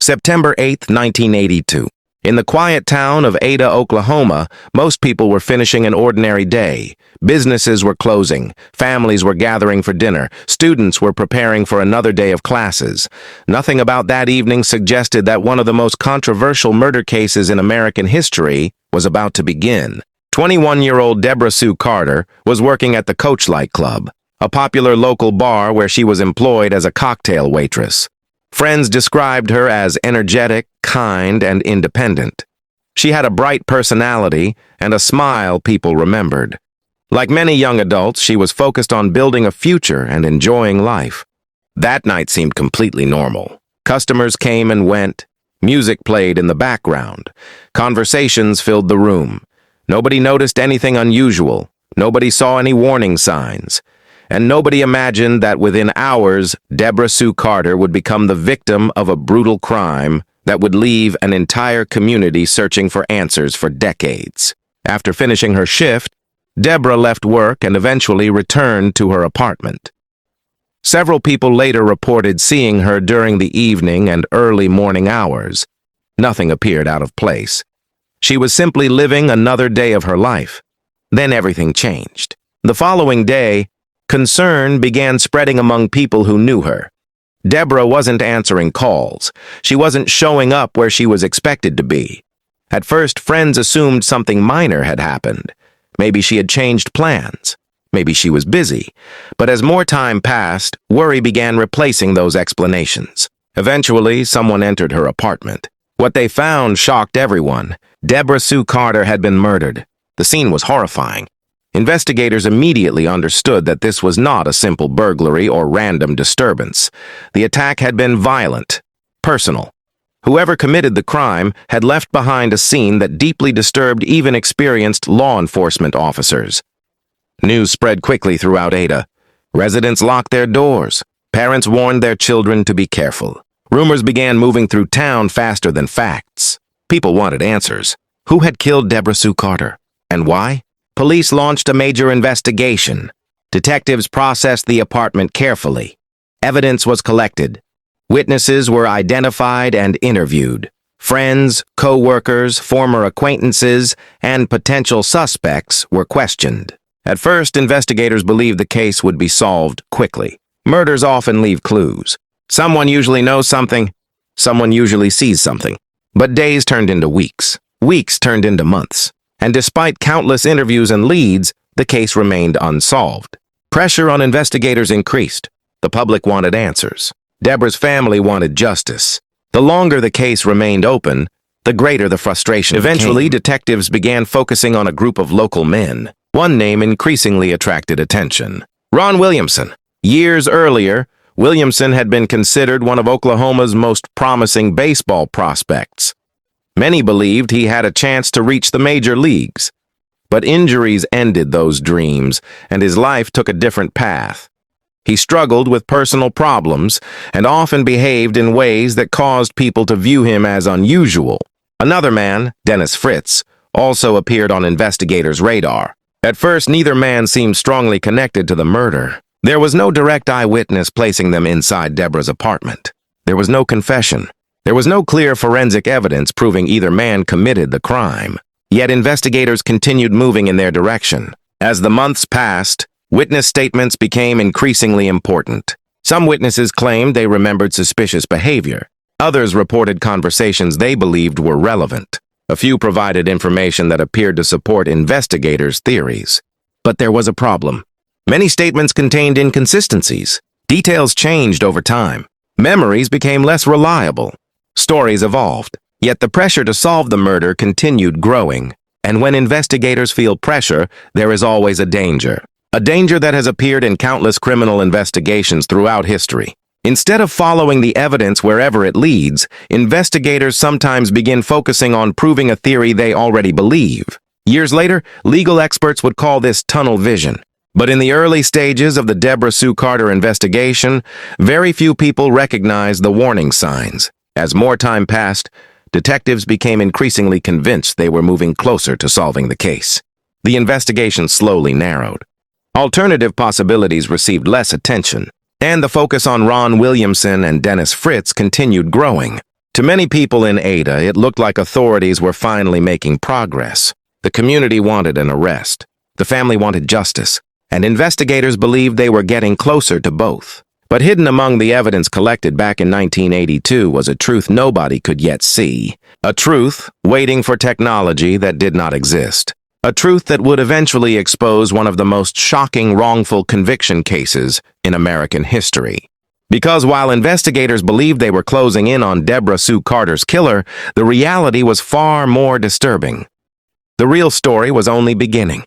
September 8, 1982. In the quiet town of Ada, Oklahoma, most people were finishing an ordinary day. Businesses were closing, families were gathering for dinner, students were preparing for another day of classes. Nothing about that evening suggested that one of the most controversial murder cases in American history was about to begin. 21-year-old Debra Sue Carter was working at the Coachlight Club, a popular local bar where she was employed as a cocktail waitress. Friends described her as energetic, kind, and independent. She had a bright personality and a smile people remembered. Like many young adults, she was focused on building a future and enjoying life. That night seemed completely normal. Customers came and went. Music played in the background. Conversations filled the room. Nobody noticed anything unusual. Nobody saw any warning signs. And nobody imagined that within hours, Debra Sue Carter would become the victim of a brutal crime that would leave an entire community searching for answers for decades. After finishing her shift, Debra left work and eventually returned to her apartment. Several people later reported seeing her during the evening and early morning hours. Nothing appeared out of place. She was simply living another day of her life. Then everything changed. The following day, concern began spreading among people who knew her. Debra wasn't answering calls. She wasn't showing up where she was expected to be. At first, friends assumed something minor had happened. Maybe she had changed plans. Maybe she was busy. But as more time passed, worry began replacing those explanations. Eventually, someone entered her apartment. What they found shocked everyone. Debra Sue Carter had been murdered. The scene was horrifying. Investigators immediately understood that this was not a simple burglary or random disturbance. The attack had been violent, personal. Whoever committed the crime had left behind a scene that deeply disturbed even experienced law enforcement officers. News spread quickly throughout Ada. Residents locked their doors. Parents warned their children to be careful. Rumors began moving through town faster than facts. People wanted answers. Who had killed Debra Sue Carter? And why? Police launched a major investigation. Detectives processed the apartment carefully. Evidence was collected. Witnesses were identified and interviewed. Friends, co-workers, former acquaintances, and potential suspects were questioned. At first, investigators believed the case would be solved quickly. Murders often leave clues. Someone usually knows something. Someone usually sees something. But days turned into weeks. Weeks turned into months. And despite countless interviews and leads, the case remained unsolved. Pressure on investigators increased. The public wanted answers. Debra's family wanted justice. The longer the case remained open, the greater the frustration Eventually, detectives began focusing on a group of local men. One name increasingly attracted attention. Ron Williamson. Years earlier, Williamson had been considered one of Oklahoma's most promising baseball prospects. Many believed he had a chance to reach the major leagues. But injuries ended those dreams, and his life took a different path. He struggled with personal problems and often behaved in ways that caused people to view him as unusual. Another man, Fritz, also appeared on investigators' radar. At first, neither man seemed strongly connected to the murder. There was no direct eyewitness placing them inside Debra's apartment. There was no confession. There was no clear forensic evidence proving either man committed the crime. Yet investigators continued moving in their direction. As the months passed, witness statements became increasingly important. Some witnesses claimed they remembered suspicious behavior. Others reported conversations they believed were relevant. A few provided information that appeared to support investigators' theories. But there was a problem. Many statements contained inconsistencies. Details changed over time. Memories became less reliable. Stories evolved. Yet the pressure to solve the murder continued growing. And when investigators feel pressure, there is always a danger. A danger that has appeared in countless criminal investigations throughout history. Instead of following the evidence wherever it leads, investigators sometimes begin focusing on proving a theory they already believe. Years later, legal experts would call this tunnel vision. But in the early stages of the Debra Sue Carter investigation, very few people recognized the warning signs. As more time passed, detectives became increasingly convinced they were moving closer to solving the case. The investigation slowly narrowed. Alternative possibilities received less attention, and the focus on Ron Williamson and Fritz continued growing. To many people in Ada, it looked like authorities were finally making progress. The community wanted an arrest. The family wanted justice, and investigators believed they were getting closer to both. But hidden among the evidence collected back in 1982 was a truth nobody could yet see. A truth waiting for technology that did not exist. A truth that would eventually expose one of the most shocking wrongful conviction cases in American history. Because while investigators believed they were closing in on Debra Sue Carter's killer, the reality was far more disturbing. The real story was only beginning.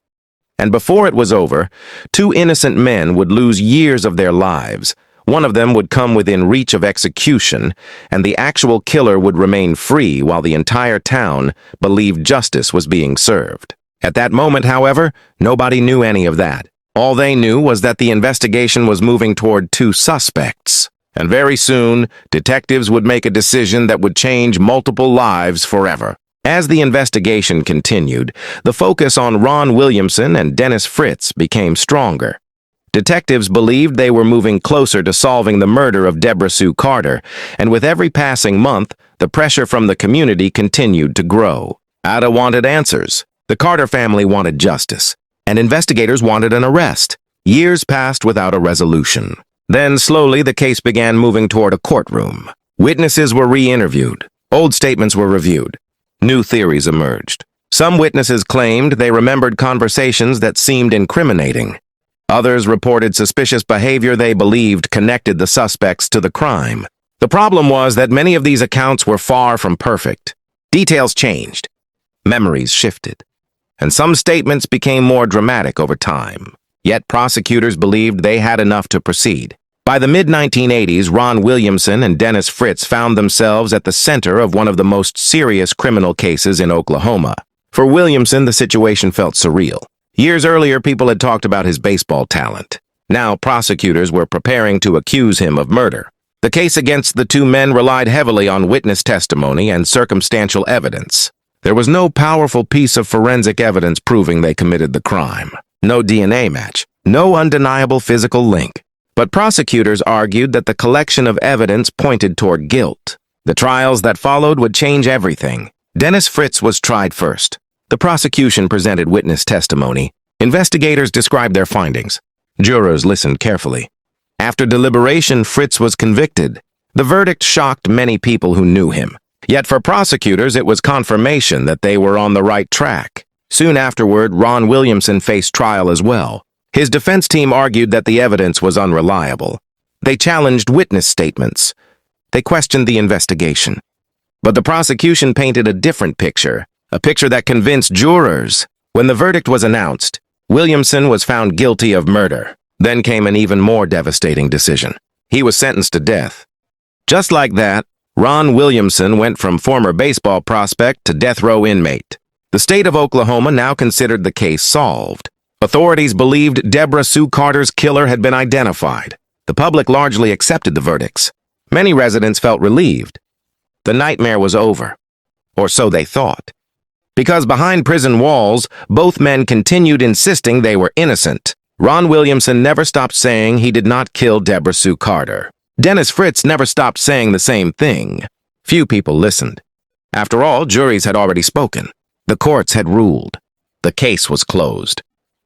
And before it was over, two innocent men would lose years of their lives. One of them would come within reach of execution, and the actual killer would remain free while the entire town believed justice was being served. At that moment, however, nobody knew any of that. All they knew was that the investigation was moving toward two suspects, and very soon, detectives would make a decision that would change multiple lives forever. As the investigation continued, the focus on Ron Williamson and Dennis Fritz became stronger. Detectives believed they were moving closer to solving the murder of Debra Sue Carter, and with every passing month, the pressure from the community continued to grow. Ada wanted answers. The Carter family wanted justice, and investigators wanted an arrest. Years passed without a resolution. Then, slowly, the case began moving toward a courtroom. Witnesses were re-interviewed. Old statements were reviewed. New theories emerged. Some witnesses claimed they remembered conversations that seemed incriminating. Others reported suspicious behavior they believed connected the suspects to the crime. The problem was that many of these accounts were far from perfect. Details changed. Memories shifted. And some statements became more dramatic over time. Yet prosecutors believed they had enough to proceed. By the mid-1980s, Ron Williamson and Dennis Fritz found themselves at the center of one of the most serious criminal cases in Oklahoma. For Williamson, the situation felt surreal. Years earlier, people had talked about his baseball talent. Now, prosecutors were preparing to accuse him of murder. The case against the two men relied heavily on witness testimony and circumstantial evidence. There was no powerful piece of forensic evidence proving they committed the crime. No DNA match. No undeniable physical link. But prosecutors argued that the collection of evidence pointed toward guilt. The trials that followed would change everything. Dennis Fritz was tried first. The prosecution presented witness testimony. Investigators described their findings. Jurors listened carefully. After deliberation, Fritz was convicted. The verdict shocked many people who knew him. Yet for prosecutors, it was confirmation that they were on the right track. Soon afterward, Ron Williamson faced trial as well. His defense team argued that the evidence was unreliable. They challenged witness statements. They questioned the investigation. But the prosecution painted a different picture, a picture that convinced jurors. When the verdict was announced, Williamson was found guilty of murder. Then came an even more devastating decision. He was sentenced to death. Just like that, Ron Williamson went from former baseball prospect to death row inmate. The state of Oklahoma now considered the case solved. Authorities believed Debra Sue Carter's killer had been identified. The public largely accepted the verdicts. Many residents felt relieved. The nightmare was over. Or so they thought. Because behind prison walls, both men continued insisting they were innocent. Ron Williamson never stopped saying he did not kill Debra Sue Carter. Dennis Fritz never stopped saying the same thing. Few people listened. After all, juries had already spoken. The courts had ruled. The case was closed.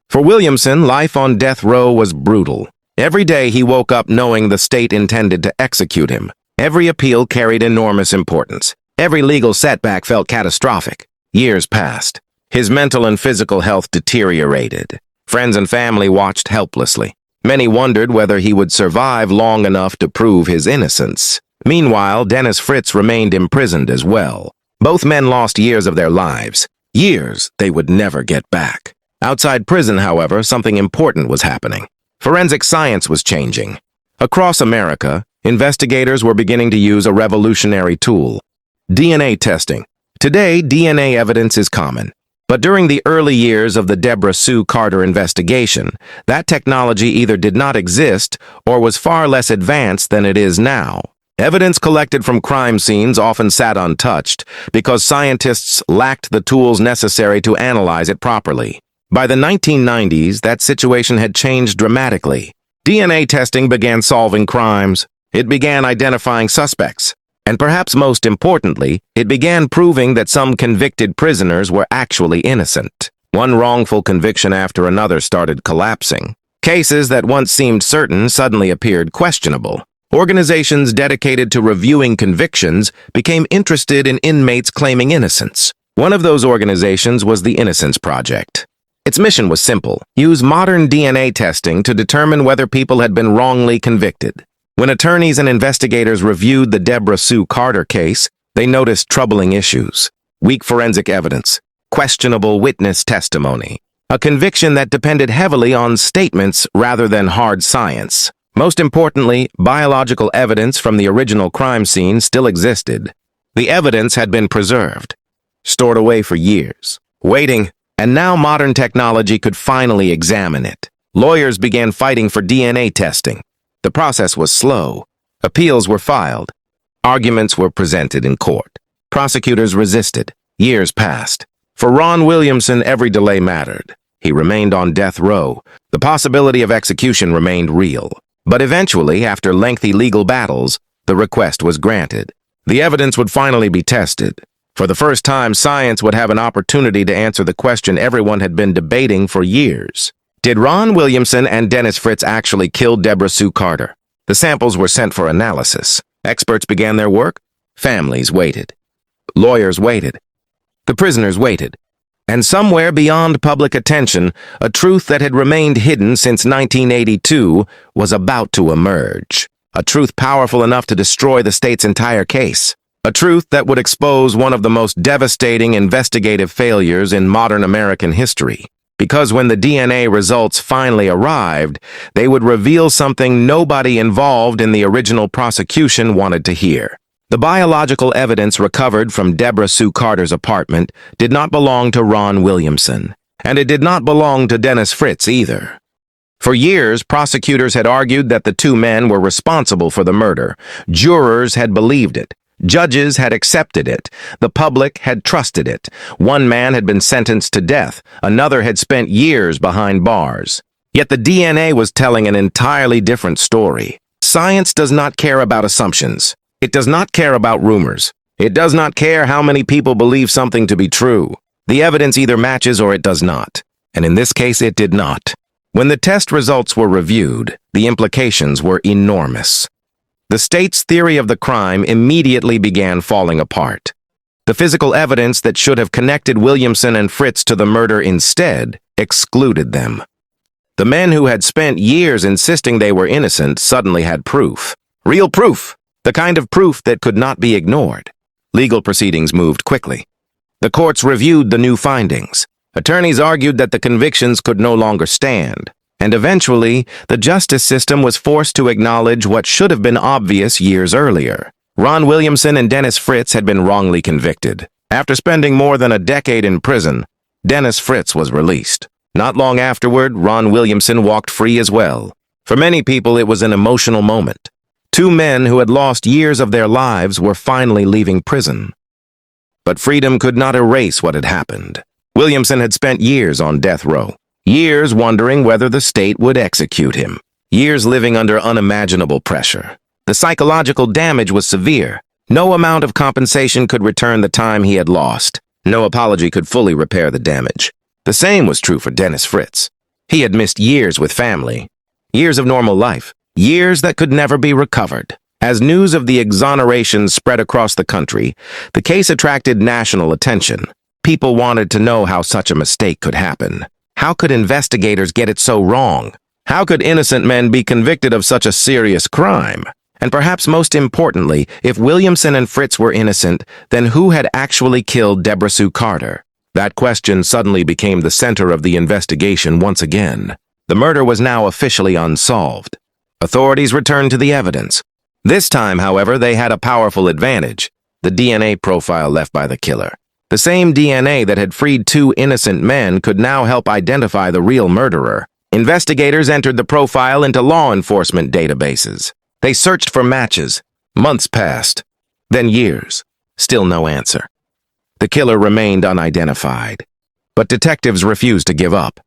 For Williamson, life on death row was brutal. Every day he woke up knowing the state intended to execute him. Every appeal carried enormous importance. Every legal setback felt catastrophic. Years passed. His mental and physical health deteriorated. Friends and family watched helplessly. Many wondered whether he would survive long enough to prove his innocence. Meanwhile, Dennis Fritz remained imprisoned as well. Both men lost years of their lives. Years they would never get back. Outside prison, however, something important was happening. Forensic science was changing. Across America, investigators were beginning to use a revolutionary tool: DNA testing. Today, DNA evidence is common. But during the early years of the Debra Sue Carter investigation, that technology either did not exist or was far less advanced than it is now. Evidence collected from crime scenes often sat untouched because scientists lacked the tools necessary to analyze it properly. By the 1990s, that situation had changed dramatically. DNA testing began solving crimes. It began identifying suspects. And perhaps most importantly, it began proving that some convicted prisoners were actually innocent. One wrongful conviction after another started collapsing. Cases that once seemed certain suddenly appeared questionable. Organizations dedicated to reviewing convictions became interested in inmates claiming innocence. One of those organizations was the Innocence Project. Its mission was simple: use modern DNA testing to determine whether people had been wrongly convicted. When attorneys and investigators reviewed the Debra Sue Carter case, they noticed troubling issues: weak forensic evidence, questionable witness testimony, a conviction that depended heavily on statements rather than hard science. Most importantly, biological evidence from the original crime scene still existed. The evidence had been preserved, stored away for years, waiting, and now modern technology could finally examine it. Lawyers began fighting for DNA testing. The process was slow. Appeals were filed. Arguments were presented in court. Prosecutors resisted. Years passed. For Ron Williamson, every delay mattered. He remained on death row. The possibility of execution remained real. But eventually, after lengthy legal battles, the request was granted. The evidence would finally be tested. For the first time, science would have an opportunity to answer the question everyone had been debating for years. Did Ron Williamson and Dennis Fritz actually kill Debra Sue Carter? The samples were sent for analysis. Experts began their work. Families waited. Lawyers waited. The prisoners waited. And somewhere beyond public attention, a truth that had remained hidden since 1982 was about to emerge. A truth powerful enough to destroy the state's entire case. A truth that would expose one of the most devastating investigative failures in modern American history. Because when the DNA results finally arrived, they would reveal something nobody involved in the original prosecution wanted to hear. The biological evidence recovered from Debra Sue Carter's apartment did not belong to Ron Williamson, and it did not belong to Dennis Fritz either. For years, prosecutors had argued that the two men were responsible for the murder. Jurors had believed it. Judges had accepted it. The public had trusted it. One man had been sentenced to death. Another had spent years behind bars. Yet the DNA was telling an entirely different story. Science does not care about assumptions. It does not care about rumors. It does not care how many people believe something to be true. The evidence either matches or it does not. And in this case, it did not. When the test results were reviewed, the implications were enormous. The state's theory of the crime immediately began falling apart. The physical evidence that should have connected Williamson and Fritz to the murder instead excluded them. The men who had spent years insisting they were innocent suddenly had proof. Real proof. The kind of proof that could not be ignored. Legal proceedings moved quickly. The courts reviewed the new findings. Attorneys argued that the convictions could no longer stand. And eventually, the justice system was forced to acknowledge what should have been obvious years earlier. Ron Williamson and Dennis Fritz had been wrongly convicted. After spending more than a decade in prison, Dennis Fritz was released. Not long afterward, Ron Williamson walked free as well. For many people, it was an emotional moment. Two men who had lost years of their lives were finally leaving prison. But freedom could not erase what had happened. Williamson had spent years on death row. Years wondering whether the state would execute him. Years living under unimaginable pressure. The psychological damage was severe. No amount of compensation could return the time he had lost. No apology could fully repair the damage. The same was true for Dennis Fritz. He had missed years with family. Years of normal life. Years that could never be recovered. As news of the exoneration spread across the country, the case attracted national attention. People wanted to know how such a mistake could happen. How could investigators get it so wrong? How could innocent men be convicted of such a serious crime? And perhaps most importantly, if Williamson and Fritz were innocent, then who had actually killed Debra Sue Carter? That question suddenly became the center of the investigation once again. The murder was now officially unsolved. Authorities returned to the evidence. This time, however, they had a powerful advantage: the DNA profile left by the killer. The same DNA that had freed two innocent men could now help identify the real murderer. Investigators entered the profile into law enforcement databases. They searched for matches. Months passed. Then years. Still no answer. The killer remained unidentified. But detectives refused to give up.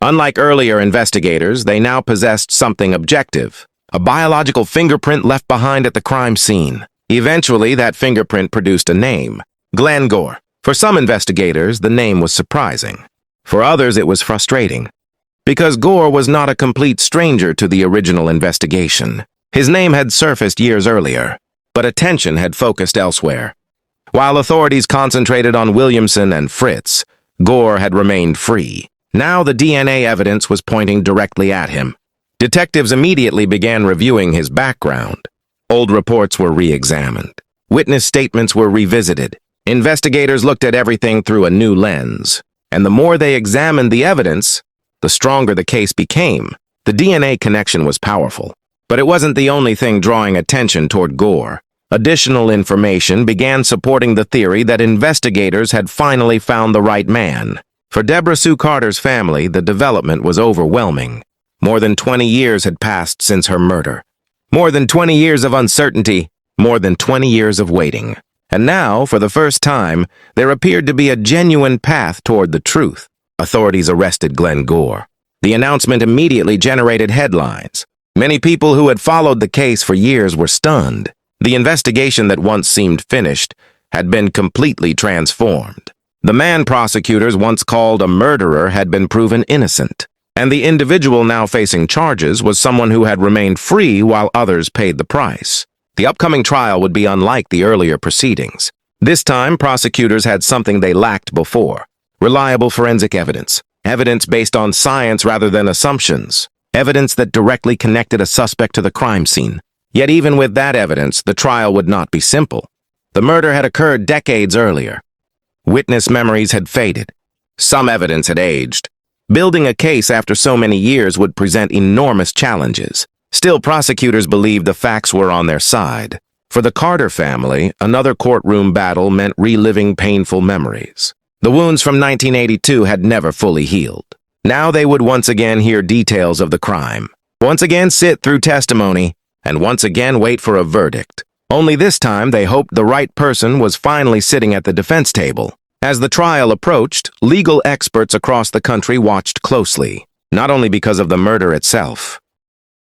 Unlike earlier investigators, they now possessed something objective: a biological fingerprint left behind at the crime scene. Eventually, that fingerprint produced a name, Glen Gore. For some investigators, the name was surprising. For others, it was frustrating. Because Gore was not a complete stranger to the original investigation. His name had surfaced years earlier, but attention had focused elsewhere. While authorities concentrated on Williamson and Fritz, Gore had remained free. Now the DNA evidence was pointing directly at him. Detectives immediately began reviewing his background. Old reports were re-examined. Witness statements were revisited. Investigators looked at everything through a new lens. And the more they examined the evidence, the stronger the case became. The DNA connection was powerful. But it wasn't the only thing drawing attention toward Gore. Additional information began supporting the theory that investigators had finally found the right man. For Debra Sue Carter's family, the development was overwhelming. More than 20 years had passed since her murder. More than 20 years of uncertainty. More than 20 years of waiting. And now, for the first time, there appeared to be a genuine path toward the truth. Authorities arrested Glen Gore. The announcement immediately generated headlines. Many people who had followed the case for years were stunned. The investigation that once seemed finished had been completely transformed. The man prosecutors once called a murderer had been proven innocent, and the individual now facing charges was someone who had remained free while others paid the price. The upcoming trial would be unlike the earlier proceedings. This time, prosecutors had something they lacked before: reliable forensic evidence, evidence based on science rather than assumptions, evidence that directly connected a suspect to the crime scene. Yet even with that evidence, the trial would not be simple. The murder had occurred decades earlier. Witness memories had faded. Some evidence had aged. Building a case after so many years would present enormous challenges. Still, prosecutors believed the facts were on their side. For the Carter family, another courtroom battle meant reliving painful memories. The wounds from 1982 had never fully healed. Now they would once again hear details of the crime, once again sit through testimony, and once again wait for a verdict. Only this time they hoped the right person was finally sitting at the defense table. As the trial approached, legal experts across the country watched closely, not only because of the murder itself,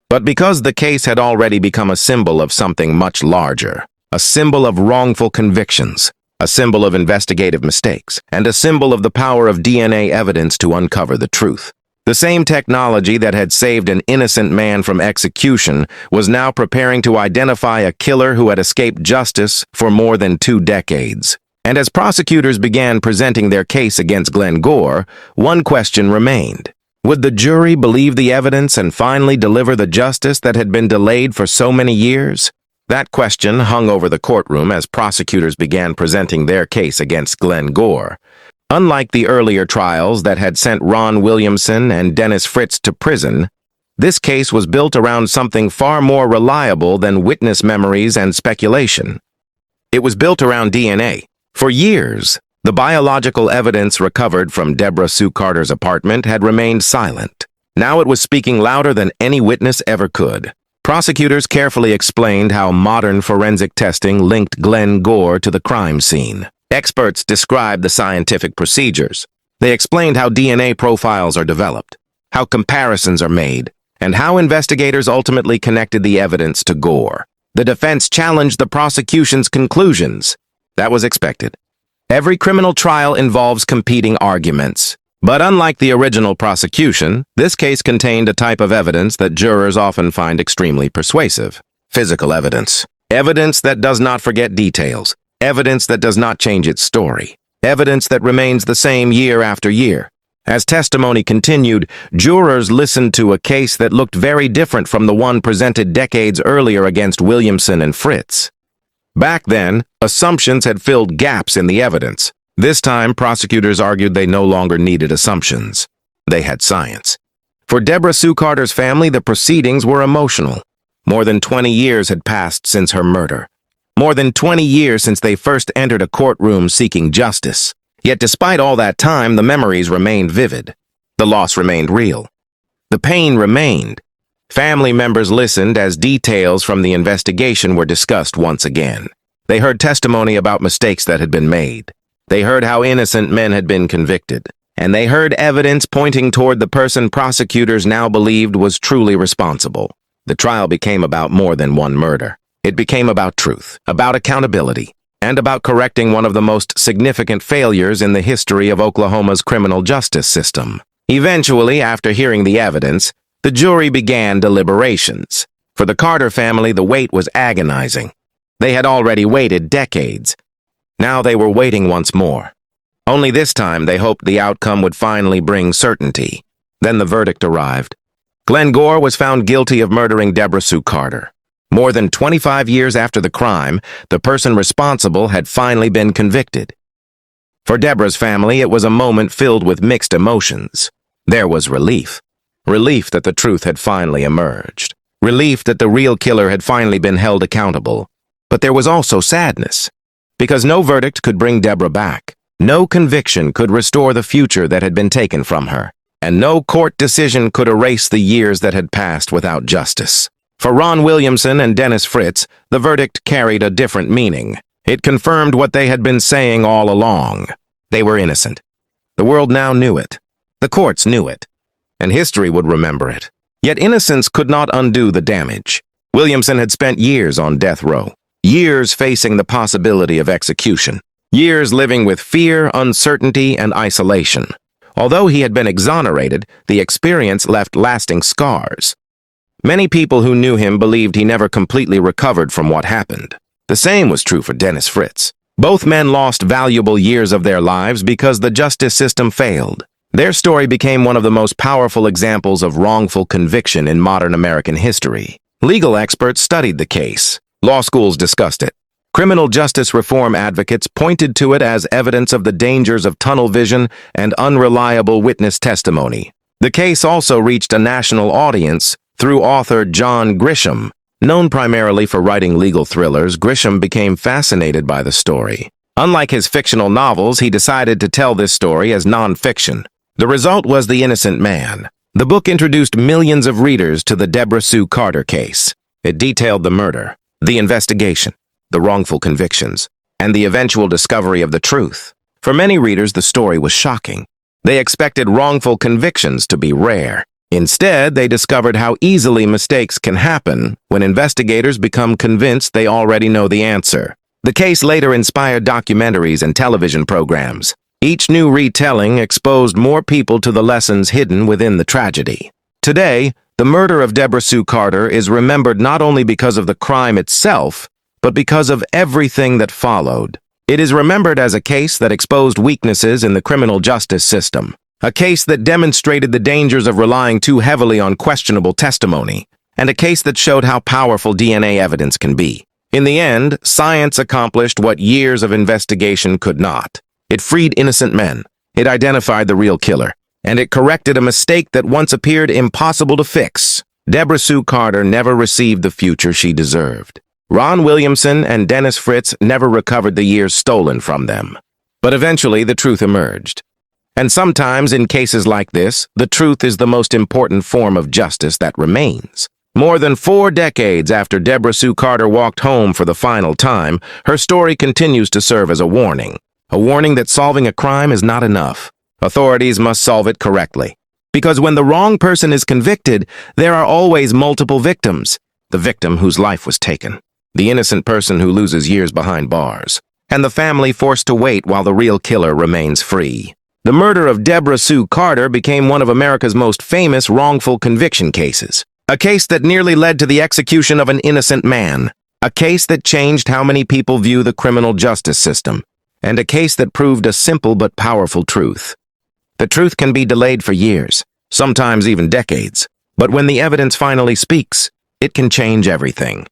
but because the case had already become a symbol of something much larger, a symbol of wrongful convictions, a symbol of investigative mistakes, and a symbol of the power of DNA evidence to uncover the truth. The same technology that had saved an innocent man from execution was now preparing to identify a killer who had escaped justice for more than 2 decades. And as prosecutors began presenting their case against Glen Gore, one question remained. Would the jury believe the evidence and finally deliver the justice that had been delayed for so many years? That question hung over the courtroom as prosecutors began presenting their case against Glen Gore. Unlike the earlier trials that had sent Ron Williamson and Dennis Fritz to prison, this case was built around something far more reliable than witness memories and speculation. It was built around DNA. For years, the biological evidence recovered from Debra Sue Carter's apartment had remained silent. Now it was speaking louder than any witness ever could. Prosecutors carefully explained how modern forensic testing linked Glen Gore to the crime scene. Experts described the scientific procedures. They explained how DNA profiles are developed, how comparisons are made, and how investigators ultimately connected the evidence to Gore. The defense challenged the prosecution's conclusions. That was expected. Every criminal trial involves competing arguments. But unlike the original prosecution, this case contained a type of evidence that jurors often find extremely persuasive: physical evidence. Evidence that does not forget details. Evidence that does not change its story. Evidence that remains the same year after year. As testimony continued, jurors listened to a case that looked very different from the one presented decades earlier against Williamson and Fritz. Back then, assumptions had filled gaps in the evidence. This time, prosecutors argued they no longer needed assumptions. They had science. For Debra Sue Carter's family, the proceedings were emotional. More than 20 years had passed since her murder. More than 20 years since they first entered a courtroom seeking justice. Yet despite all that time, the memories remained vivid. The loss remained real. The pain remained. Family members listened as details from the investigation were discussed once again. They heard testimony about mistakes that had been made. They heard how innocent men had been convicted. And they heard evidence pointing toward the person prosecutors now believed was truly responsible. The trial became about more than one murder. It became about truth, about accountability, and about correcting one of the most significant failures in the history of Oklahoma's criminal justice system. Eventually, after hearing the evidence, the jury began deliberations. For the Carter family, the wait was agonizing. They had already waited decades. Now they were waiting once more. Only this time they hoped the outcome would finally bring certainty. Then the verdict arrived. Glen Gore was found guilty of murdering Debra Sue Carter. More than 25 years after the crime, the person responsible had finally been convicted. For Debra's family, it was a moment filled with mixed emotions. There was relief. Relief that the truth had finally emerged. Relief that the real killer had finally been held accountable. But there was also sadness, because no verdict could bring Debra back. No conviction could restore the future that had been taken from her, and no court decision could erase the years that had passed without justice. For Ron Williamson and Dennis Fritz, the verdict carried a different meaning. It confirmed what they had been saying all along. They were innocent. The world now knew it. The courts knew it. And history would remember it. Yet innocence could not undo the damage. Williamson had spent years on death row. Years facing the possibility of execution. Years living with fear, uncertainty, and isolation. Although he had been exonerated, the experience left lasting scars. Many people who knew him believed he never completely recovered from what happened. The same was true for Dennis Fritz. Both men lost valuable years of their lives because the justice system failed. Their story became one of the most powerful examples of wrongful conviction in modern American history. Legal experts studied the case. Law schools discussed it. Criminal justice reform advocates pointed to it as evidence of the dangers of tunnel vision and unreliable witness testimony. The case also reached a national audience through author John Grisham. Known primarily for writing legal thrillers, Grisham became fascinated by the story. Unlike his fictional novels, he decided to tell this story as nonfiction. The result was The Innocent Man. The book introduced millions of readers to the Debra Sue Carter case. It detailed the murder, the investigation, the wrongful convictions, and the eventual discovery of the truth. For many readers, the story was shocking. They expected wrongful convictions to be rare. Instead, they discovered how easily mistakes can happen when investigators become convinced they already know the answer. The case later inspired documentaries and television programs. Each new retelling exposed more people to the lessons hidden within the tragedy. Today, the murder of Debra Sue Carter is remembered not only because of the crime itself, but because of everything that followed. It is remembered as a case that exposed weaknesses in the criminal justice system. A case that demonstrated the dangers of relying too heavily on questionable testimony, and a case that showed how powerful DNA evidence can be. In the end, science accomplished what years of investigation could not. It freed innocent men, it identified the real killer, and it corrected a mistake that once appeared impossible to fix. Debra Sue Carter never received the future she deserved. Ron Williamson and Dennis Fritz never recovered the years stolen from them. But eventually, the truth emerged. And sometimes, in cases like this, the truth is the most important form of justice that remains. More than 4 decades after Debra Sue Carter walked home for the final time, her story continues to serve as a warning. A warning that solving a crime is not enough. Authorities must solve it correctly. Because when the wrong person is convicted, there are always multiple victims. The victim whose life was taken. The innocent person who loses years behind bars. And the family forced to wait while the real killer remains free. The murder of Debra Sue Carter became one of America's most famous wrongful conviction cases. A case that nearly led to the execution of an innocent man. A case that changed how many people view the criminal justice system. And a case that proved a simple but powerful truth. The truth can be delayed for years, sometimes even decades. But when the evidence finally speaks, it can change everything.